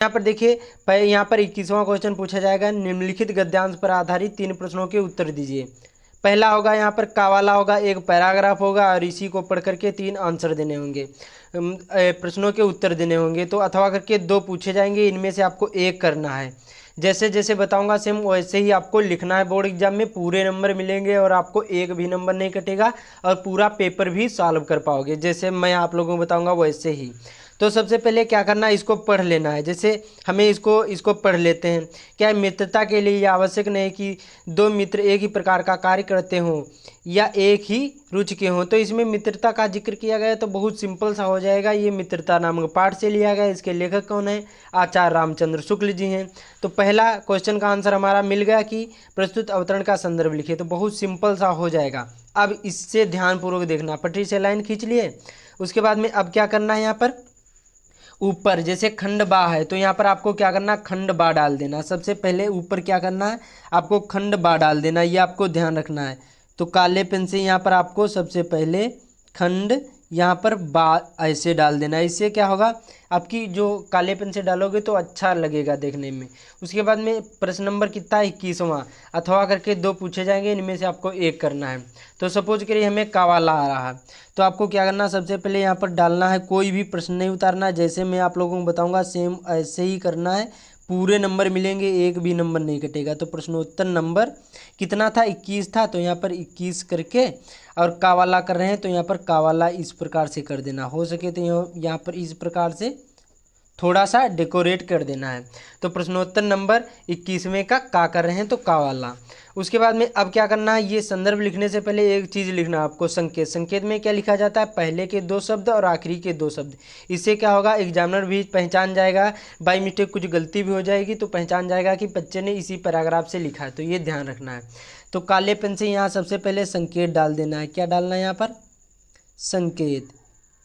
यहाँ पर देखिए, यहाँ पर 21वां क्वेश्चन पूछा जाएगा, निम्नलिखित गद्यांश पर आधारित 3 प्रश्नों के उत्तर दीजिए। पहला होगा यहाँ पर कावाला होगा, एक पैराग्राफ होगा और इसी को पढ़ करके 3 आंसर देने होंगे, प्रश्नों के उत्तर देने होंगे। तो अथवा करके 2 पूछे जाएंगे, इनमें से आपको एक करना है। जैसे जैसे बताऊंगा सेम वैसे ही आपको लिखना है। बोर्ड एग्जाम में पूरे नंबर मिलेंगे और आपको एक भी नंबर नहीं कटेगा और पूरा पेपर भी सॉल्व कर पाओगे, जैसे मैं आप लोगों को बताऊंगा वैसे ही। तो सबसे पहले क्या करना है, इसको पढ़ लेना है। जैसे हमें इसको पढ़ लेते हैं। क्या मित्रता के लिए यह आवश्यक नहीं कि 2 मित्र एक ही प्रकार का कार्य करते हों या एक ही रुचि के हों। तो इसमें मित्रता का जिक्र किया गया है, तो बहुत सिंपल सा हो जाएगा। ये मित्रता नामक पाठ से लिया गया है। इसके लेखक कौन है? आचार्य रामचंद्र शुक्ल जी हैं। तो पहला क्वेश्चन का आंसर हमारा मिल गया कि प्रस्तुत अवतरण का संदर्भ लिखिए। तो बहुत सिंपल सा हो जाएगा। अब इससे ध्यानपूर्वक देखना, पटरी से लाइन खींच लिए। उसके बाद में अब क्या करना है, यहाँ पर ऊपर जैसे खंड बा है तो यहाँ पर आपको क्या करना, खंड बा डाल देना। सबसे पहले ऊपर क्या करना है, आपको खंड बा डाल देना, ये आपको ध्यान रखना है। तो काले पेन से यहाँ पर आपको सबसे पहले खंड यहाँ पर बा ऐसे डाल देना। इससे क्या होगा, आपकी जो काले पेन से डालोगे तो अच्छा लगेगा देखने में। उसके बाद में प्रश्न नंबर कितना है, 21वां। अथवा करके 2 पूछे जाएंगे, इनमें से आपको एक करना है। तो सपोज करिए हमें कावाला आ रहा है, तो आपको क्या करना, सबसे पहले यहाँ पर डालना है, कोई भी प्रश्न नहीं उतारना। जैसे मैं आप लोगों को बताऊंगा सेम ऐसे ही करना है। पूरे नंबर मिलेंगे, एक भी नंबर नहीं कटेगा। तो प्रश्नोत्तर नंबर कितना था, 21 था। तो यहाँ पर 21 करके और कावाला कर रहे हैं तो यहाँ पर कावाला इस प्रकार से कर देना। हो सके तो यहाँ पर इस प्रकार से थोड़ा सा डेकोरेट कर देना है। तो प्रश्नोत्तर नंबर 21वें का कर रहे हैं तो का वाला। उसके बाद में अब क्या करना है, ये संदर्भ लिखने से पहले एक चीज़ लिखना है आपको, संकेत। संकेत में क्या लिखा जाता है, पहले के 2 शब्द और आखिरी के 2 शब्द। इससे क्या होगा, एग्जामिनर भी पहचान जाएगा। बाई मिस्टेक कुछ गलती भी हो जाएगी तो पहचान जाएगा कि बच्चे ने इसी पैराग्राफ से लिखा है। तो ये ध्यान रखना है। तो काले पेन से यहाँ सबसे पहले संकेत डाल देना है। क्या डालना है यहाँ पर, संकेत।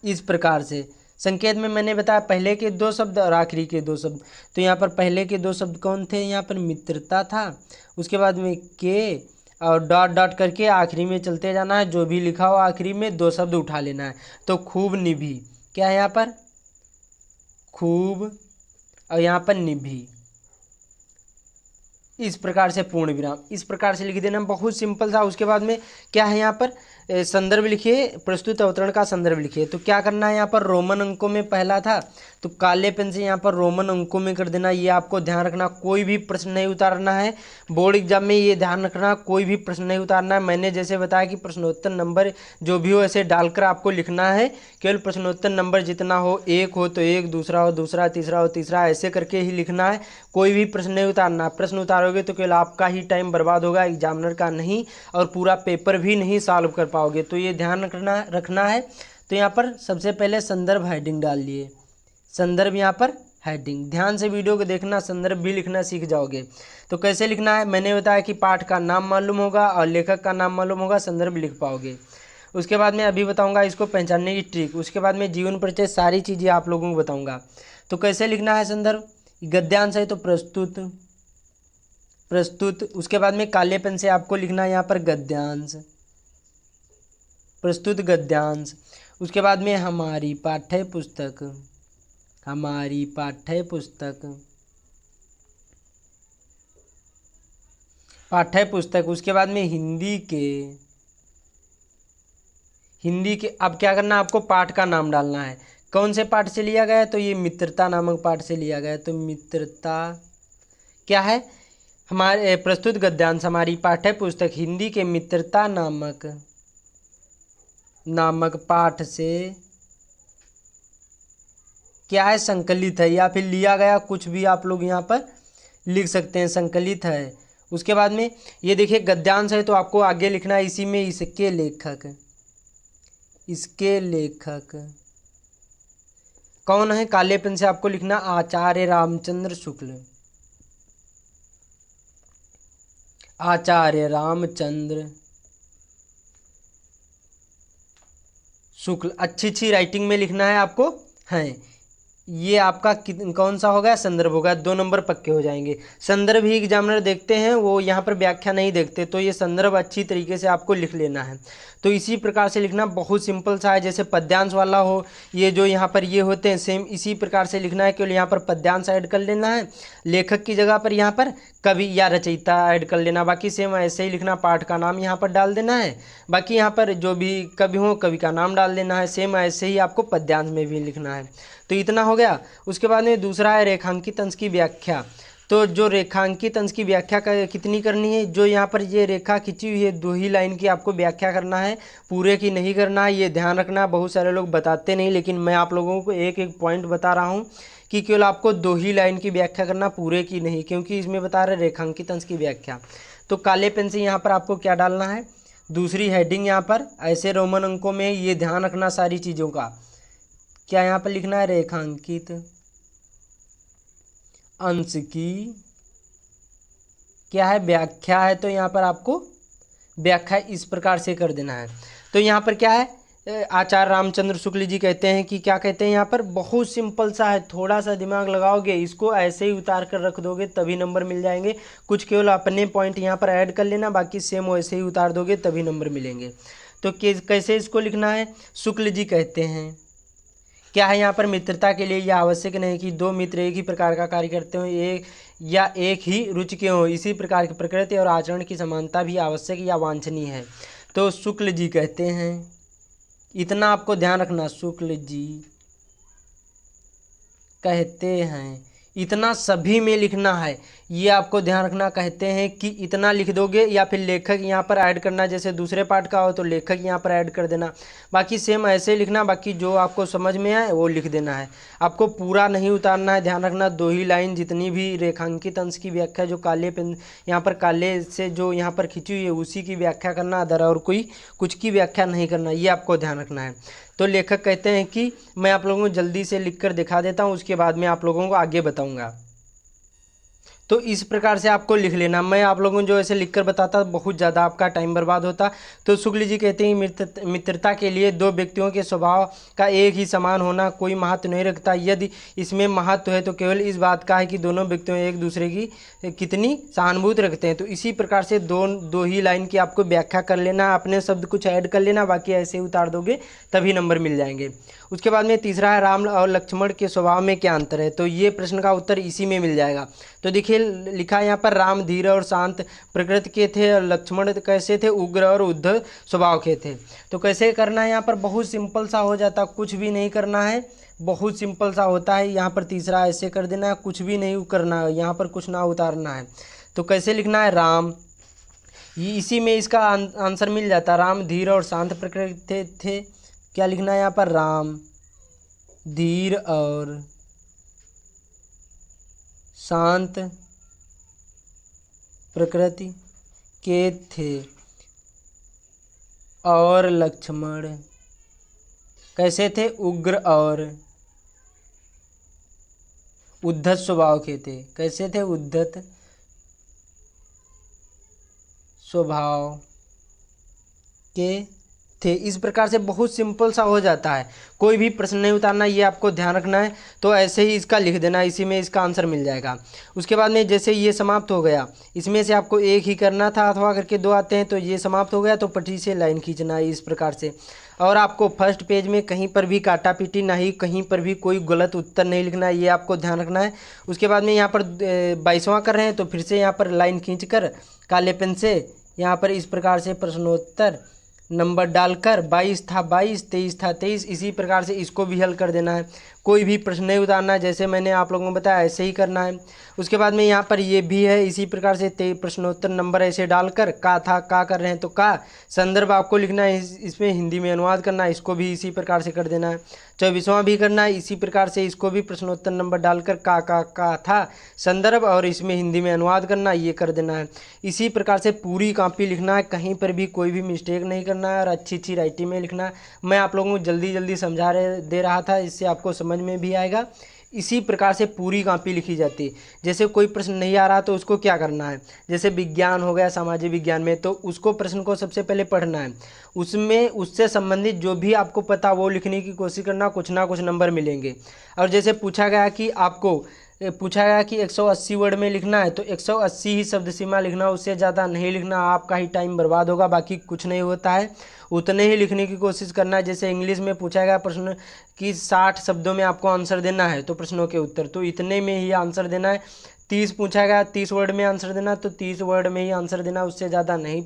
इस प्रकार से संकेत में मैंने बताया पहले के 2 शब्द और आखिरी के 2 शब्द। तो यहाँ पर पहले के 2 शब्द कौन थे, यहाँ पर मित्रता था। उसके बाद में के और डॉट डॉट करके आखिरी में चलते जाना है। जो भी लिखा हो आखिरी में 2 शब्द उठा लेना है। तो खूब निभी, क्या है यहाँ पर, खूब, और यहाँ पर निभी। इस प्रकार से पूर्ण विराम इस प्रकार से लिख देना, बहुत सिंपल था। उसके बाद में क्या है, यहाँ पर संदर्भ लिखिए, प्रस्तुत अवतरण का संदर्भ लिखिए। तो क्या करना है, यहाँ पर रोमन अंकों में पहला था तो काले पेन से यहाँ पर रोमन अंकों में कर देना। ये आपको ध्यान रखना, कोई भी प्रश्न नहीं उतारना है। बोर्ड एग्जाम में ये ध्यान रखना, कोई भी प्रश्न नहीं उतारना है। मैंने जैसे बताया कि प्रश्नोत्तर नंबर जो भी हो ऐसे डालकर आपको लिखना है। केवल प्रश्नोत्तर नंबर जितना हो, एक हो तो एक, दूसरा हो दूसरा, तीसरा हो तीसरा, ऐसे करके ही लिखना है। कोई भी प्रश्न नहीं उतारना। प्रश्न उतारोगे तो केवल आपका ही टाइम बर्बाद होगा, एग्जामिनर का नहीं, और पूरा पेपर भी नहीं सॉल्व कर पाओगे। तो ये ध्यान रखना है। तो यहाँ पर सबसे पहले संदर्भ हेडिंग डाल लिए। संदर्भ यहाँ पर हेडिंग, ध्यान से वीडियो को देखना, संदर्भ भी लिखना सीख जाओगे। तो कैसे लिखना है, मैंने बताया कि पाठ का नाम मालूम होगा और लेखक का नाम मालूम होगा, संदर्भ लिख पाओगे। उसके बाद में अभी बताऊंगा इसको पहचानने की ट्रिक। उसके बाद में जीवन परिचय, सारी चीज़ें आप लोगों को बताऊंगा। तो कैसे लिखना है संदर्भ, गद्यांश है तो प्रस्तुत, प्रस्तुत। उसके बाद में काले पेन से आपको लिखना है यहाँ पर गद्यांश, प्रस्तुत गद्यांश। उसके बाद में हमारी पाठ्य पुस्तक, हमारी पाठ्य पुस्तक, पाठ्य पुस्तक। उसके बाद में हिंदी के, हिंदी के। अब क्या करना, आपको पाठ का नाम डालना है। कौन से पाठ से लिया गया है, तो ये मित्रता नामक पाठ से लिया गया है। तो मित्रता क्या है, हमारे प्रस्तुत गद्यांश हमारी पाठ्य पुस्तक हिंदी के मित्रता नामक पाठ से क्या है, संकलित है, या फिर लिया गया, कुछ भी आप लोग यहाँ पर लिख सकते हैं, संकलित है। उसके बाद में ये देखिए गद्यांश है तो आपको आगे लिखना है इसी में, इसके लेखक, इसके लेखक कौन है, काले पेन से आपको लिखना आचार्य रामचंद्र शुक्ल, आचार्य रामचंद्र शुक्ल। अच्छी अच्छी राइटिंग में लिखना है आपको, हैं। ये आपका कौन सा होगा, संदर्भ होगा, 2 नंबर पक्के हो जाएंगे। संदर्भ ही एग्जामिनर देखते हैं, वो यहाँ पर व्याख्या नहीं देखते, तो ये संदर्भ अच्छी तरीके से आपको लिख लेना है। तो इसी प्रकार से लिखना बहुत सिंपल सा है, जैसे पद्यांश वाला हो, ये जो यहाँ पर ये होते हैं सेम इसी प्रकार से लिखना है, केवल यहाँ पर पद्यांश ऐड कर लेना है, लेखक की जगह पर यहाँ पर कवि या रचयिता ऐड कर लेना, बाकी सेम ऐसे ही लिखना, पाठ का नाम यहाँ पर डाल देना है, बाकी यहाँ पर जो भी कवि हो कवि का नाम डाल देना है, सेम ऐसे ही आपको पद्यांश में भी लिखना है। तो इतना हो गया। उसके बाद में दूसरा है रेखांकित अंश की व्याख्या। तो जो रेखांकित अंश की व्याख्या कितनी करनी है, जो यहाँ पर ये रेखा खिंची हुई है 2 ही लाइन की आपको व्याख्या करना है, पूरे की नहीं करना है, ये ध्यान रखना। बहुत सारे लोग बताते नहीं, लेकिन मैं आप लोगों को एक एक पॉइंट बता रहा हूँ कि केवल आपको 2 ही लाइन की व्याख्या करना, पूरे की नहीं, क्योंकि इसमें बता रहे रेखांकित अंश की व्याख्या। तो काले पेन से यहाँ पर आपको क्या डालना है, दूसरी हेडिंग यहाँ पर ऐसे रोमन अंकों में, ये ध्यान रखना सारी चीज़ों का। क्या यहाँ पर लिखना है, रेखांकित अंश की क्या है, व्याख्या है, तो यहाँ पर आपको व्याख्या इस प्रकार से कर देना है। तो यहाँ पर क्या है, आचार्य रामचंद्र शुक्ल जी कहते हैं कि क्या कहते हैं, यहाँ पर बहुत सिंपल सा है, थोड़ा सा दिमाग लगाओगे, इसको ऐसे ही उतार कर रख दोगे तभी नंबर मिल जाएंगे। कुछ केवल अपने पॉइंट यहाँ पर ऐड कर लेना, बाकी सेम वैसे ही उतार दोगे तभी नंबर मिलेंगे। तो कैसे इसको लिखना है, शुक्ल जी कहते हैं क्या है, यहाँ पर मित्रता के लिए यह आवश्यक नहीं कि 2 मित्र एक ही प्रकार का कार्य करते हो, एक या एक ही रुचि के हों, इसी प्रकार की प्रकृति और आचरण की समानता भी आवश्यक या वांछनीय है। तो शुक्ल जी कहते हैं, इतना आपको ध्यान रखना, शुक्ल जी कहते हैं, इतना सभी में लिखना है, ये आपको ध्यान रखना। कहते हैं कि इतना लिख दोगे, या फिर लेखक यहाँ पर ऐड करना, जैसे दूसरे पार्ट का हो तो लेखक यहाँ पर ऐड कर देना, बाकी सेम ऐसे लिखना, बाकी जो आपको समझ में आए वो लिख देना है। आपको पूरा नहीं उतारना है, ध्यान रखना। 2 ही लाइन जितनी भी रेखांकित अंश की व्याख्या जो काले पेन यहाँ पर काले से जो यहाँ पर खिंची हुई है उसी की व्याख्या करना, अदर और कोई कुछ की व्याख्या नहीं करना, ये आपको ध्यान रखना है। तो लेखक कहते हैं कि मैं आप लोगों को जल्दी से लिख कर दिखा देता हूँ, उसके बाद में आप लोगों को आगे बताऊँगा। तो इस प्रकार से आपको लिख लेना। मैं आप लोगों को जो ऐसे लिखकर बताता बहुत ज़्यादा आपका टाइम बर्बाद होता। तो शुक्ल जी कहते हैं मित्रता के लिए 2 व्यक्तियों के स्वभाव का एक ही समान होना कोई महत्व नहीं रखता। यदि इसमें महत्व है तो केवल इस बात का है कि दोनों व्यक्तियों एक दूसरे की कितनी सहानुभूति रखते हैं। तो इसी प्रकार से दो ही लाइन की आपको व्याख्या कर लेना, अपने शब्द कुछ ऐड कर लेना, बाकी ऐसे ही उतार दोगे तभी नंबर मिल जाएंगे। उसके बाद में तीसरा है राम और लक्ष्मण के स्वभाव में क्या अंतर है। तो ये प्रश्न का उत्तर इसी में मिल जाएगा। तो देखिए लिखा है यहाँ पर, राम धीर और शांत प्रकृति के थे और लक्ष्मण कैसे थे, उग्र और उद्धत स्वभाव के थे। तो कैसे करना है, यहाँ पर बहुत सिंपल सा हो जाता, कुछ भी नहीं करना है, बहुत सिंपल सा होता है। यहाँ पर तीसरा ऐसे कर देना है, कुछ भी नहीं करना है, यहाँ पर कुछ ना उतारना है। तो कैसे लिखना है, राम, इसी में इसका आंसर मिल जाता, राम धीर और शांत प्रकृति थे। क्या लिखना है यहाँ पर, राम धीर और शांत प्रकृति के थे और लक्ष्मण कैसे थे, उग्र और उद्धत स्वभाव के थे। कैसे थे, उद्धत स्वभाव के थे। इस प्रकार से बहुत सिंपल सा हो जाता है, कोई भी प्रश्न नहीं उतारना, ये आपको ध्यान रखना है। तो ऐसे ही इसका लिख देना, इसी में इसका आंसर मिल जाएगा। उसके बाद में जैसे ये समाप्त हो गया, इसमें से आपको एक ही करना था, अथवा करके 2 आते हैं, तो ये समाप्त हो गया, तो पटरी से लाइन खींचना है इस प्रकार से। और आपको फर्स्ट पेज में कहीं पर भी काटा पीटी नहीं, कहीं पर भी कोई गलत उत्तर नहीं लिखना है, ये आपको ध्यान रखना है। उसके बाद में यहाँ पर 22वां कर रहे हैं, तो फिर से यहाँ पर लाइन खींच कर काले पेन से यहाँ पर इस प्रकार से प्रश्नोत्तर नंबर डालकर 22 था 22, 23 था 23, इसी प्रकार से इसको भी हल कर देना है। कोई भी प्रश्न नहीं उतारना है, जैसे मैंने आप लोगों को बताया ऐसे ही करना है। उसके बाद में यहाँ पर ये भी है, इसी प्रकार से प्रश्नोत्तर नंबर ऐसे डालकर का था का कर रहे हैं तो का संदर्भ आपको लिखना है, इसमें हिंदी में अनुवाद करना है, इसको भी इसी प्रकार से कर देना है। 24वां भी करना है इसी प्रकार से, इसको भी प्रश्नोत्तर नंबर डालकर का था संदर्भ और इसमें हिंदी में अनुवाद करना, ये कर देना है। इसी प्रकार से पूरी कॉपी लिखना है, कहीं पर भी कोई भी मिस्टेक नहीं करना है और अच्छी राइटिंग में लिखना है। मैं आप लोगों को जल्दी समझा दे रहा था, इससे आपको समझ में भी आएगा। इसी प्रकार से पूरी कॉपी लिखी जाती है। जैसे कोई प्रश्न नहीं आ रहा तो उसको क्या करना है, जैसे विज्ञान हो गया, सामाजिक विज्ञान में, तो उसको प्रश्न को सबसे पहले पढ़ना है, उसमें उससे संबंधित जो भी आपको पता वो लिखने की कोशिश करना, कुछ ना कुछ नंबर मिलेंगे। और जैसे पूछा गया कि आपको पूछा गया कि 180 वर्ड में लिखना है तो 180 ही शब्द सीमा लिखना, उससे ज़्यादा नहीं लिखना, आपका ही टाइम बर्बाद होगा, बाकी कुछ नहीं होता है, उतने ही लिखने की कोशिश करना है। जैसे इंग्लिश में पूछा गया प्रश्न कि 60 शब्दों में आपको आंसर देना है तो प्रश्नों के उत्तर, तो इतने में ही आंसर देना है। 30 पूछा गया, 30 वर्ड में आंसर देना तो 30 वर्ड में ही आंसर देना, उससे ज़्यादा नहीं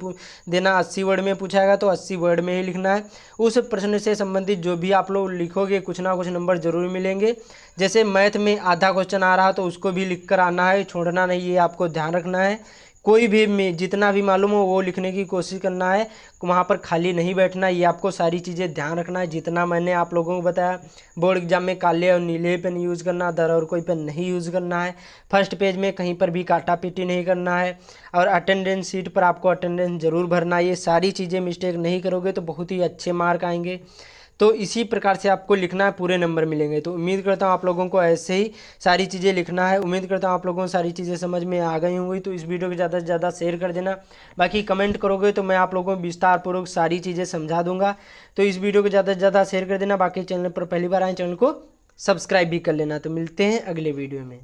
देना। 80 वर्ड में पूछा गया तो 80 वर्ड में ही लिखना है। उस प्रश्न से संबंधित जो भी आप लोग लिखोगे कुछ ना कुछ नंबर जरूर मिलेंगे। जैसे मैथ में आधा क्वेश्चन आ रहा तो उसको भी लिख कर आना है, छोड़ना नहीं, ये आपको ध्यान रखना है। कोई भी में जितना भी मालूम हो वो लिखने की कोशिश करना है, वहाँ पर खाली नहीं बैठना, ये आपको सारी चीज़ें ध्यान रखना है। जितना मैंने आप लोगों को बताया, बोर्ड एग्जाम में काले और नीले पेन यूज़ करना, अदर और कोई पेन नहीं यूज़ करना है। फर्स्ट पेज में कहीं पर भी काटा पीटी नहीं करना है, और अटेंडेंस शीट पर आपको अटेंडेंस ज़रूर भरना है। ये सारी चीज़ें मिस्टेक नहीं करोगे तो बहुत ही अच्छे मार्क आएंगे। तो इसी प्रकार से आपको लिखना है, पूरे नंबर मिलेंगे। तो उम्मीद करता हूँ आप लोगों को ऐसे ही सारी चीज़ें लिखना है। उम्मीद करता हूँ आप लोगों को सारी चीज़ें समझ में आ गई होंगी। तो इस वीडियो को ज़्यादा से ज़्यादा शेयर कर देना, बाकी कमेंट करोगे तो मैं आप लोगों को विस्तार पूर्वक सारी चीज़ें समझा दूंगा। तो इस वीडियो को ज़्यादा से ज़्यादा शेयर कर देना, बाकी चैनल पर पहली बार आए चैनल को सब्सक्राइब भी कर लेना। तो मिलते हैं अगले वीडियो में।